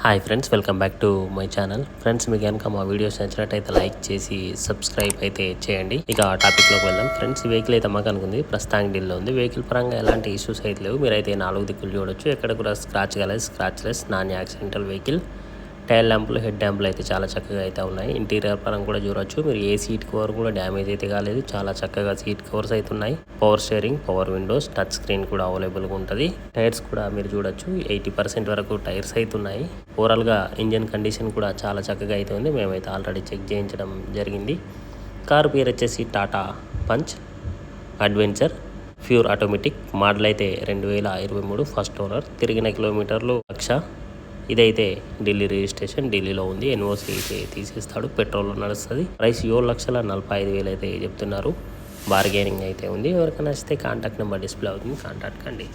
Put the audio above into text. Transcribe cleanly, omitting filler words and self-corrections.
Hi friends, welcome back to my channel. Friends, మీకు కనుక మా వీడియోస్ నచ్చినట్టయితే లైక్ చేసి సబ్స్క్రైబ్ అయితే చేయండి. ఇక టాపిక్లోకి వెళ్దాం. ఫ్రెండ్స్, ఈ వెహికల్ అయితే అమ్మకానికి ఉంది. ప్రస్తుతానికి డీల్లో ఉంది. వెహికల్ పరంగా ఎలాంటి ఇష్యూస్ అయితే లేవు. మీరైతే 4 దిక్కులు చూడొచ్చు. ఎక్కడ కూడా స్క్రాచ్ కాలేదు. Scratchless non accidental vehicle. Tail ల్యాంపులు, హెడ్ ల్యాంపులు అయితే చాలా చక్కగా అయితే ఉన్నాయి. ఇంటీరియర్ పరంగా కూడా చూడొచ్చు. మీరు ఏ సీట్ కవర్ కూడా డ్యామేజ్ అయితే కాలేదు. చాలా చక్కగా సీట్ కవర్స్ అయితే ఉన్నాయి. Power steering, power Windows, touch screen కూడా అవైలబుల్గా ఉంటుంది. టైర్స్ కూడా మీరు చూడొచ్చు. 80% వరకు టైర్స్ అయితే ఉన్నాయి. ఓవరాల్గా ఇంజన్ కండిషన్ కూడా చాలా చక్కగా అయితే ఉంది. మేమైతే ఆల్రెడీ చెక్ చేయించడం జరిగింది. కారు పేరు వచ్చేసి Tata punch adventure pure automatic. Model అయితే 2023. First owner. తిరిగిన కిలోమీటర్లు 1,00,000. ఇదైతే ఢిల్లీ రిజిస్ట్రేషన్. ఢిల్లీలో ఉంది. ఎన్ఓసి అయితే తీసేస్తాడు. పెట్రోల్లో నడుస్తుంది. ప్రైస్ 7,45,000 అయితే చెప్తున్నారు. బార్గెనింగ్ అయితే ఉంది. ఎవరికైనా నచ్చితే కాంటాక్ట్ నెంబర్ డిస్ప్లే అవుతుంది. కాంటాక్ట్ కండి.